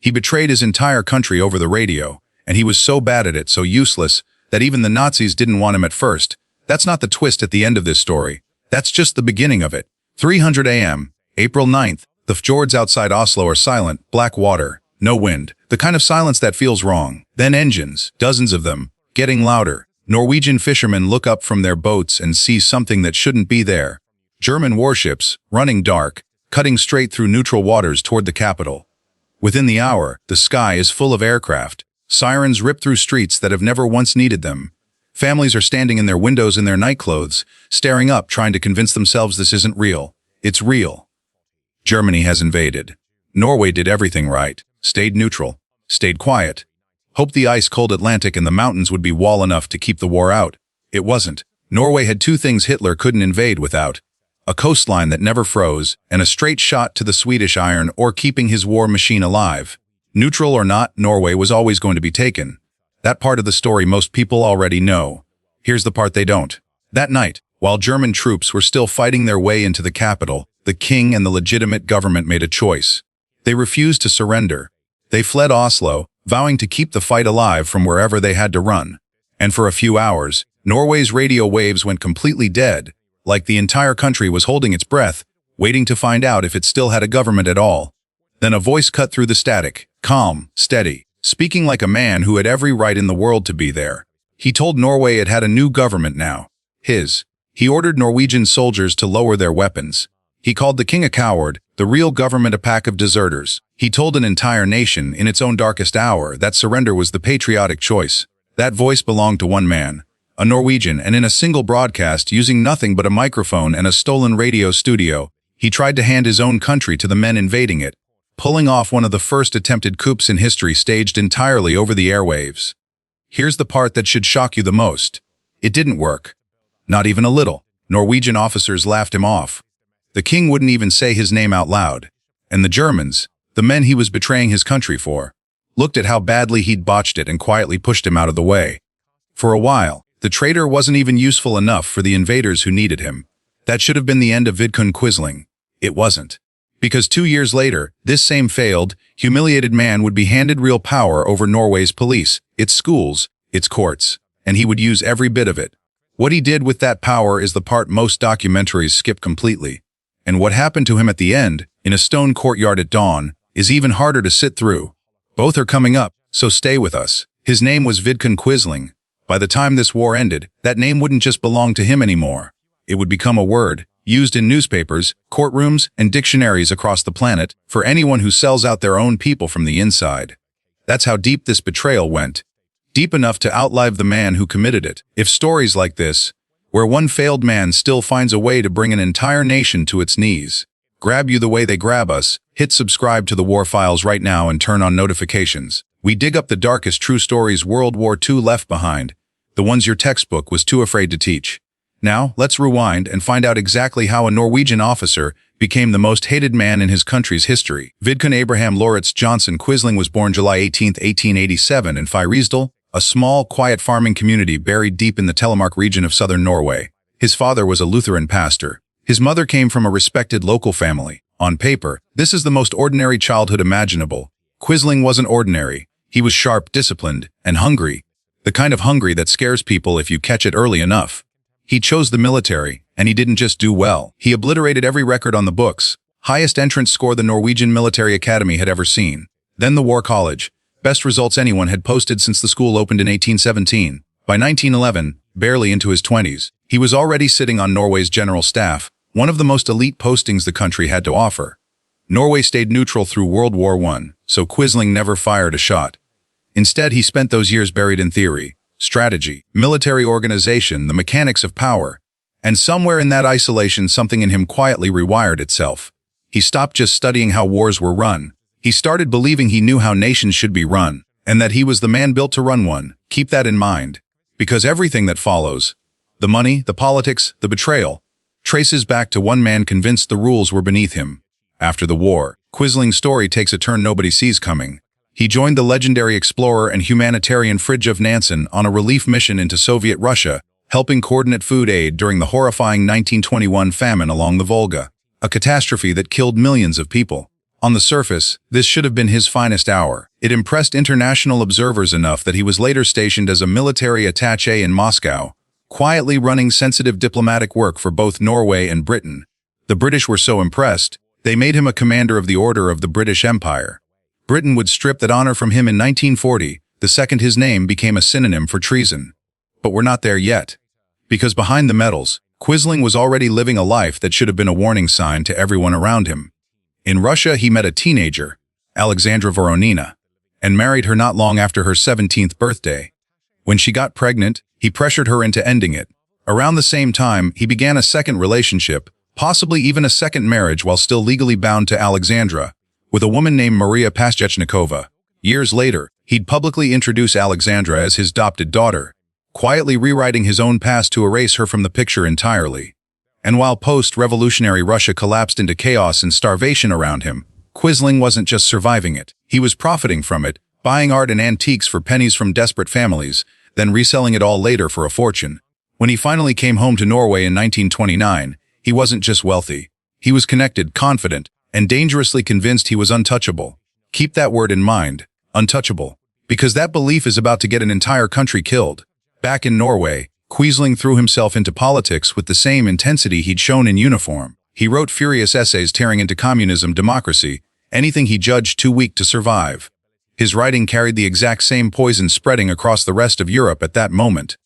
He betrayed his entire country over the radio, and he was so bad at it, so useless, that even the Nazis didn't want him at first. That's not the twist at the end of this story. That's just the beginning of it. 300 a.m., April 9th. The fjords outside Oslo are silent, black water, no wind, the kind of silence that feels wrong. Then engines, dozens of them, getting louder. Norwegian fishermen look up from their boats and see something that shouldn't be there. German warships, running dark, cutting straight through neutral waters toward the capital. Within the hour, the sky is full of aircraft. Sirens rip through streets that have never once needed them. Families are standing in their windows in their nightclothes, staring up, trying to convince themselves this isn't real. It's real. Germany has invaded. Norway did everything right, stayed neutral, stayed quiet. Hoped the ice-cold Atlantic and the mountains would be wall enough to keep the war out. It wasn't. Norway had two things Hitler couldn't invade without: a coastline that never froze, and a straight shot to the Swedish iron ore keeping his war machine alive. Neutral or not, Norway was always going to be taken. That part of the story most people already know. Here's the part they don't. That night, while German troops were still fighting their way into the capital, the king and the legitimate government made a choice. They refused to surrender. They fled Oslo, vowing to keep the fight alive from wherever they had to run. And for a few hours, Norway's radio waves went completely dead, like the entire country was holding its breath, waiting to find out if it still had a government at all. Then a voice cut through the static, calm, steady, speaking like a man who had every right in the world to be there. He told Norway it had a new government now. His. He ordered Norwegian soldiers to lower their weapons. He called the king a coward, the real government a pack of deserters. He told an entire nation, in its own darkest hour, that surrender was the patriotic choice. That voice belonged to one man, a Norwegian, and in a single broadcast, using nothing but a microphone and a stolen radio studio, he tried to hand his own country to the men invading it, pulling off one of the first attempted coups in history staged entirely over the airwaves. Here's the part that should shock you the most. It didn't work. Not even a little. Norwegian officers laughed him off. The king wouldn't even say his name out loud. And the Germans, the men he was betraying his country for, looked at how badly he'd botched it and quietly pushed him out of the way. For a while, the traitor wasn't even useful enough for the invaders who needed him. That should have been the end of Vidkun Quisling. It wasn't. Because 2 years later, this same failed, humiliated man would be handed real power over Norway's police, its schools, its courts, and he would use every bit of it. What he did with that power is the part most documentaries skip completely. And what happened to him at the end, in a stone courtyard at dawn, is even harder to sit through. Both are coming up, so stay with us. His name was Vidkun Quisling. By the time this war ended, that name wouldn't just belong to him anymore. It would become a word, used in newspapers, courtrooms, and dictionaries across the planet, for anyone who sells out their own people from the inside. That's how deep this betrayal went. Deep enough to outlive the man who committed it. If stories like this, where one failed man still finds a way to bring an entire nation to its knees, grab you the way they grab us, hit subscribe to the War Files right now and turn on notifications. We dig up the darkest true stories World War II left behind, the ones your textbook was too afraid to teach. Now, let's rewind and find out exactly how a Norwegian officer became the most hated man in his country's history. Vidkun Abraham Lauritz Johnson Quisling was born July 18, 1887 in Fyresdal, a small, quiet farming community buried deep in the Telemark region of southern Norway. His father was a Lutheran pastor. His mother came from a respected local family. On paper, this is the most ordinary childhood imaginable. Quisling wasn't ordinary. He was sharp, disciplined, and hungry. The kind of hungry that scares people if you catch it early enough. He chose the military, and he didn't just do well. He obliterated every record on the books. Highest entrance score the Norwegian Military Academy had ever seen. Then the War College. Best results anyone had posted since the school opened in 1817. By 1911, barely into his 20s, he was already sitting on Norway's general staff, one of the most elite postings the country had to offer. Norway stayed neutral through World War I, so Quisling never fired a shot. Instead, he spent those years buried in theory, strategy, military organization, the mechanics of power. And somewhere in that isolation, something in him quietly rewired itself. He stopped just studying how wars were run. He started believing he knew how nations should be run, and that he was the man built to run one. Keep that in mind. Because everything that follows, the money, the politics, the betrayal, traces back to one man convinced the rules were beneath him. After the war, Quisling's story takes a turn nobody sees coming. He joined the legendary explorer and humanitarian Fridtjof Nansen on a relief mission into Soviet Russia, helping coordinate food aid during the horrifying 1921 famine along the Volga, a catastrophe that killed millions of people. On the surface, this should have been his finest hour. It impressed international observers enough that he was later stationed as a military attaché in Moscow, quietly running sensitive diplomatic work for both Norway and Britain. The British were so impressed, they made him a commander of the Order of the British Empire. Britain would strip that honor from him in 1940, the second his name became a synonym for treason. But we're not there yet. Because behind the medals, Quisling was already living a life that should have been a warning sign to everyone around him. In Russia, he met a teenager, Alexandra Voronina, and married her not long after her 17th birthday. When she got pregnant, he pressured her into ending it. Around the same time, he began a second relationship, possibly even a second marriage while still legally bound to Alexandra, with a woman named Maria Pastechnikova. Years later, he'd publicly introduce Alexandra as his adopted daughter, quietly rewriting his own past to erase her from the picture entirely. And while post-revolutionary Russia collapsed into chaos and starvation around him, Quisling wasn't just surviving it. He was profiting from it, buying art and antiques for pennies from desperate families, then reselling it all later for a fortune. When he finally came home to Norway in 1929, he wasn't just wealthy. He was connected, confident, and dangerously convinced he was untouchable. Keep that word in mind, untouchable, because that belief is about to get an entire country killed. Back in Norway, Quisling threw himself into politics with the same intensity he'd shown in uniform. He wrote furious essays tearing into communism, democracy, anything he judged too weak to survive. His writing carried the exact same poison spreading across the rest of Europe at that moment.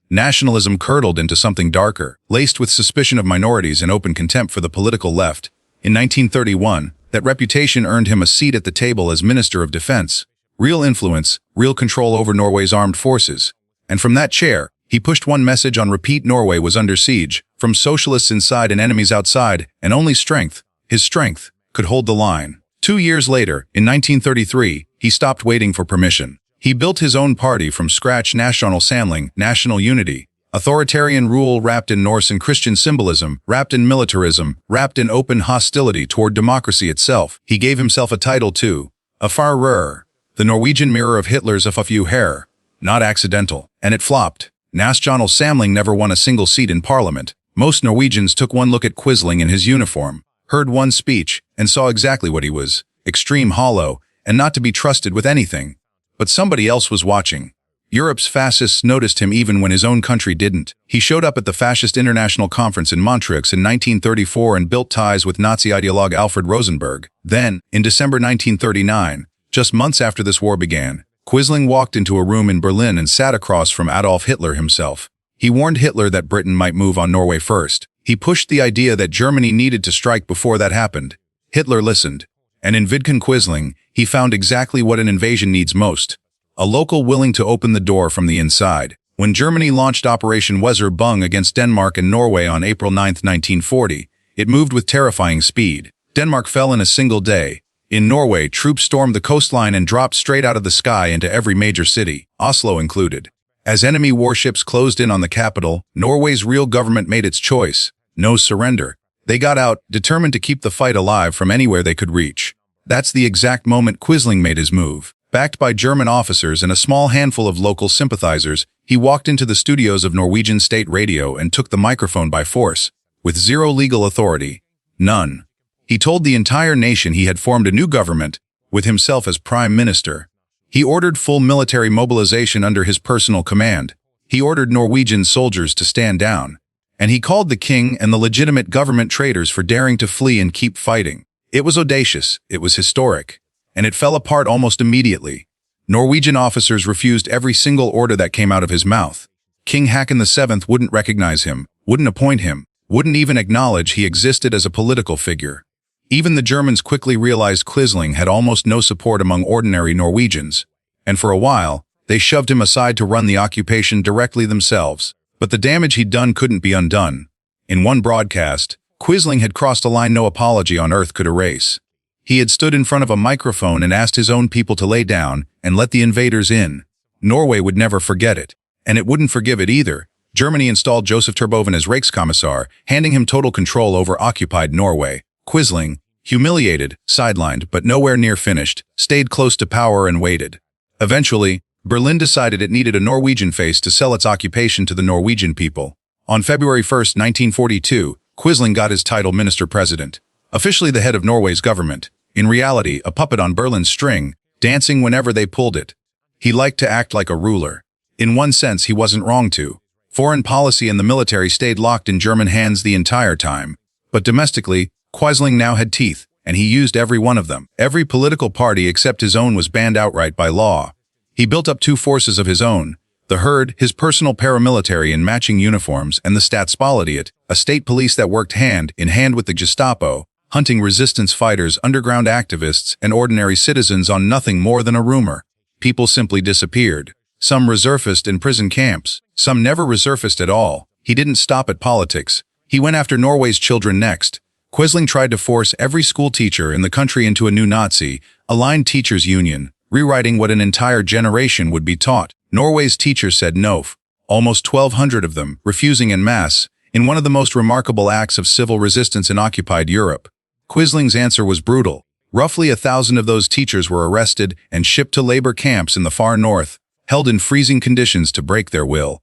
Nationalism curdled into something darker, laced with suspicion of minorities and open contempt for the political left. In 1931, that reputation earned him a seat at the table as Minister of Defense. Real influence, real control over Norway's armed forces. And from that chair, he pushed one message on repeat: Norway was under siege, from socialists inside and enemies outside, and only strength, his strength, could hold the line. 2 years later, in 1933, he stopped waiting for permission. He built his own party from scratch: National Samling, national unity. Authoritarian rule wrapped in Norse and Christian symbolism, wrapped in militarism, wrapped in open hostility toward democracy itself. He gave himself a title too, a Führer, the Norwegian mirror of Hitler's Führer. Not accidental. And it flopped. National Samling never won a single seat in parliament. Most Norwegians took one look at Quisling in his uniform, heard one speech, and saw exactly what he was: extreme, hollow, and not to be trusted with anything. But somebody else was watching. Europe's fascists noticed him even when his own country didn't. He showed up at the Fascist International Conference in Montreux in 1934 and built ties with Nazi ideologue Alfred Rosenberg. Then, in December 1939, just months after this war began, Quisling walked into a room in Berlin and sat across from Adolf Hitler himself. He warned Hitler that Britain might move on Norway first. He pushed the idea that Germany needed to strike before that happened. Hitler listened. And in Vidkun Quisling, he found exactly what an invasion needs most: a local willing to open the door from the inside. When Germany launched Operation Weser-Bung against Denmark and Norway on April 9, 1940, it moved with terrifying speed. Denmark fell in a single day. In Norway, troops stormed the coastline and dropped straight out of the sky into every major city, Oslo included. As enemy warships closed in on the capital, Norway's real government made its choice: no surrender. They got out, determined to keep the fight alive from anywhere they could reach. That's the exact moment Quisling made his move. Backed by German officers and a small handful of local sympathizers, he walked into the studios of Norwegian state radio and took the microphone by force, with zero legal authority. None. He told the entire nation he had formed a new government, with himself as prime minister. He ordered full military mobilization under his personal command. He ordered Norwegian soldiers to stand down. And he called the king and the legitimate government traitors for daring to flee and keep fighting. It was audacious, it was historic. And it fell apart almost immediately. Norwegian officers refused every single order that came out of his mouth. King Haakon VII wouldn't recognize him, wouldn't appoint him, wouldn't even acknowledge he existed as a political figure. Even the Germans quickly realized Quisling had almost no support among ordinary Norwegians. And for a while, they shoved him aside to run the occupation directly themselves. But the damage he'd done couldn't be undone. In one broadcast, Quisling had crossed a line no apology on earth could erase. He had stood in front of a microphone and asked his own people to lay down and let the invaders in. Norway would never forget it. And it wouldn't forgive it either. Germany installed Joseph Terboven as Reichskommissar, handing him total control over occupied Norway. Quisling, humiliated, sidelined, but nowhere near finished, stayed close to power and waited. Eventually, Berlin decided it needed a Norwegian face to sell its occupation to the Norwegian people. On February 1, 1942, Quisling got his title Minister-President, officially the head of Norway's government. In reality, a puppet on Berlin's string, dancing whenever they pulled it. He liked to act like a ruler. In one sense, he wasn't wrong to. Foreign policy and the military stayed locked in German hands the entire time. But domestically, Quisling now had teeth, and he used every one of them. Every political party except his own was banned outright by law. He built up two forces of his own: the Herd, his personal paramilitary in matching uniforms, and the Statspolitiet, a state police that worked hand in hand with the Gestapo, hunting resistance fighters, underground activists, and ordinary citizens on nothing more than a rumor. People simply disappeared. Some resurfaced in prison camps, some never resurfaced at all. He didn't stop at politics. He went after Norway's children next. Quisling tried to force every school teacher in the country into a new Nazi-aligned teachers' union, rewriting what an entire generation would be taught. Norway's teachers said no, almost 1,200 of them, refusing en masse, in one of the most remarkable acts of civil resistance in occupied Europe. Quisling's answer was brutal. Roughly 1,000 of those teachers were arrested and shipped to labor camps in the far north, held in freezing conditions to break their will.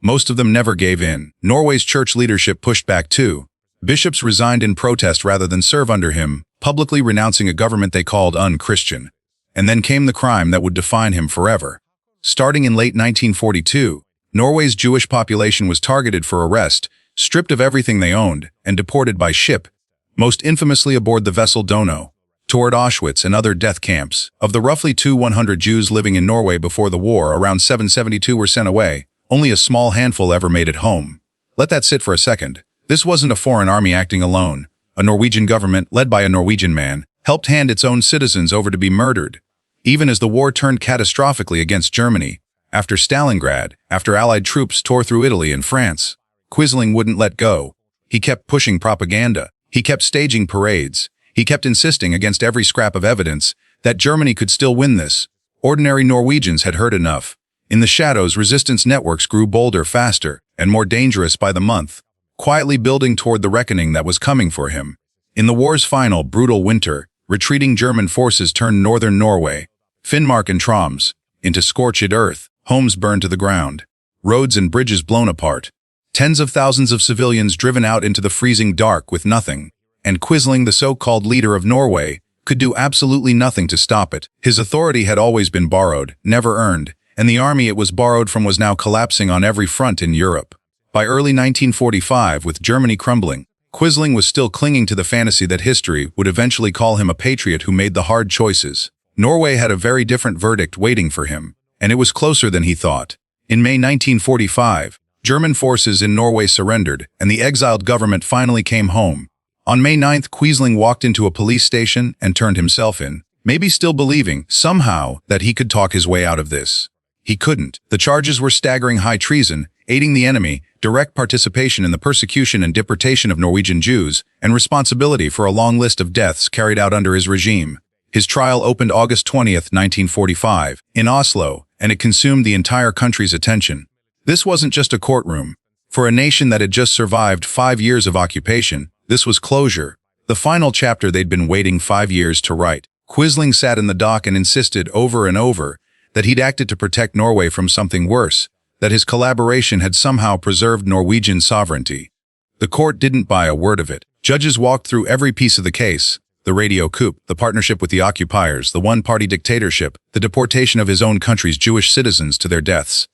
Most of them never gave in. Norway's church leadership pushed back too. Bishops resigned in protest rather than serve under him, publicly renouncing a government they called un-Christian. And then came the crime that would define him forever. Starting in late 1942, Norway's Jewish population was targeted for arrest, stripped of everything they owned, and deported by ship, most infamously aboard the vessel Dono, toward Auschwitz and other death camps. Of the roughly 100 Jews living in Norway before the war, around 772 were sent away. Only a small handful ever made it home. Let that sit for a second. This wasn't a foreign army acting alone. A Norwegian government, led by a Norwegian man, helped hand its own citizens over to be murdered. Even as the war turned catastrophically against Germany, after Stalingrad, after Allied troops tore through Italy and France, Quisling wouldn't let go. He kept pushing propaganda. He kept staging parades. He kept insisting against every scrap of evidence that Germany could still win this. Ordinary Norwegians had heard enough. In the shadows, resistance networks grew bolder, faster, and more dangerous by the month, quietly building toward the reckoning that was coming for him. In the war's final, brutal winter, retreating German forces turned northern Norway, Finnmark and Troms, into scorched earth, homes burned to the ground, roads and bridges blown apart, tens of thousands of civilians driven out into the freezing dark with nothing. And Quisling, the so-called leader of Norway, could do absolutely nothing to stop it. His authority had always been borrowed, never earned, and the army it was borrowed from was now collapsing on every front in Europe. By early 1945, with Germany crumbling, Quisling was still clinging to the fantasy that history would eventually call him a patriot who made the hard choices. Norway had a very different verdict waiting for him, and it was closer than he thought. In May 1945, German forces in Norway surrendered, and the exiled government finally came home. On May 9th, Quisling walked into a police station and turned himself in, maybe still believing, somehow, that he could talk his way out of this. He couldn't. The charges were staggering: high treason, aiding the enemy, direct participation in the persecution and deportation of Norwegian Jews, and responsibility for a long list of deaths carried out under his regime. His trial opened August 20th, 1945, in Oslo, and it consumed the entire country's attention. This wasn't just a courtroom. For a nation that had just survived 5 years of occupation, this was closure, the final chapter they'd been waiting 5 years to write. Quisling sat in the dock and insisted over and over that he'd acted to protect Norway from something worse, that his collaboration had somehow preserved Norwegian sovereignty. The court didn't buy a word of it. Judges walked through every piece of the case: the radio coup, the partnership with the occupiers, the one-party dictatorship, the deportation of his own country's Jewish citizens to their deaths.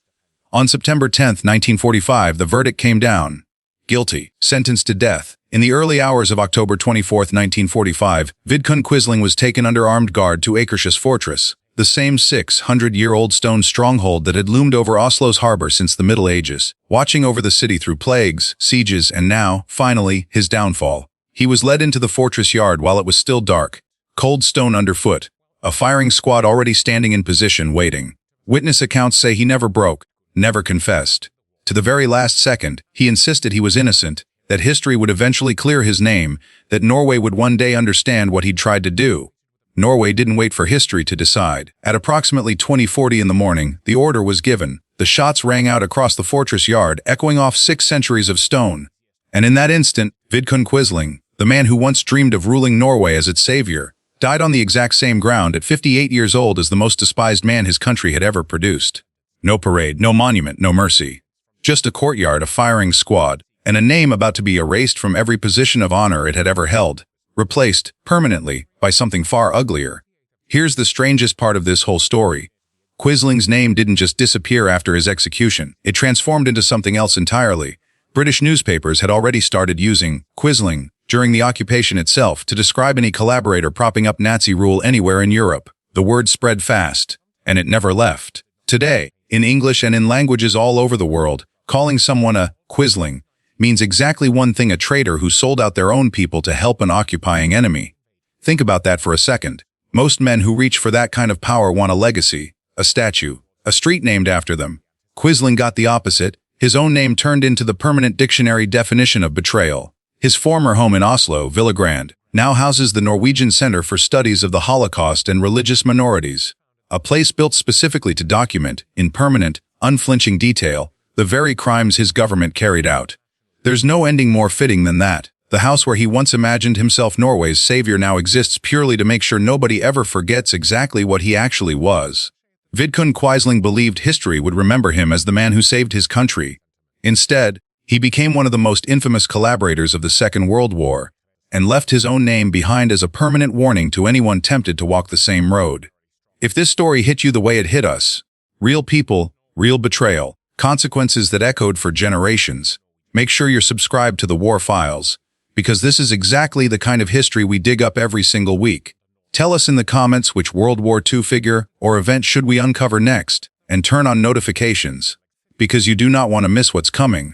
On September 10, 1945, the verdict came down. Guilty. Sentenced to death. In the early hours of October 24, 1945, Vidkun Quisling was taken under armed guard to Akershus Fortress, the same 600-year-old stone stronghold that had loomed over Oslo's harbor since the Middle Ages, watching over the city through plagues, sieges, and now, finally, his downfall. He was led into the fortress yard while it was still dark, cold stone underfoot, a firing squad already standing in position waiting. Witness accounts say he never broke, never confessed. To the very last second, he insisted he was innocent, that history would eventually clear his name, that Norway would one day understand what he'd tried to do. Norway didn't wait for history to decide. At approximately 20:40 in the morning, the order was given. The shots rang out across the fortress yard, echoing off 6 centuries of stone. And in that instant, Vidkun Quisling, the man who once dreamed of ruling Norway as its savior, died on the exact same ground at 58 years old as the most despised man his country had ever produced. No parade, no monument, no mercy. Just a courtyard, a firing squad, and a name about to be erased from every position of honor it had ever held. replaced, permanently, by something far uglier. Here's the strangest part of this whole story. Quisling's name didn't just disappear after his execution, it transformed into something else entirely. British newspapers had already started using Quisling during the occupation itself to describe any collaborator propping up Nazi rule anywhere in Europe. The word spread fast, and it never left. Today, in English and in languages all over the world, calling someone a Quisling means exactly one thing: a traitor who sold out their own people to help an occupying enemy. Think about that for a second. Most men who reach for that kind of power want a legacy, a statue, a street named after them. Quisling got the opposite. His own name turned into the permanent dictionary definition of betrayal. His former home in Oslo, Villagrand, now houses the Norwegian Center for Studies of the Holocaust and Religious Minorities, a place built specifically to document, in permanent, unflinching detail, the very crimes his government carried out. There's no ending more fitting than that. The house where he once imagined himself Norway's savior now exists purely to make sure nobody ever forgets exactly what he actually was. Vidkun Quisling believed history would remember him as the man who saved his country. Instead, he became one of the most infamous collaborators of the Second World War, and left his own name behind as a permanent warning to anyone tempted to walk the same road. If this story hit you the way it hit us, real people, real betrayal, consequences that echoed for generations, make sure you're subscribed to the War Files, because this is exactly the kind of history we dig up every single week. Tell us in the comments which World War II figure or event should we uncover next, and turn on notifications, because you do not want to miss what's coming.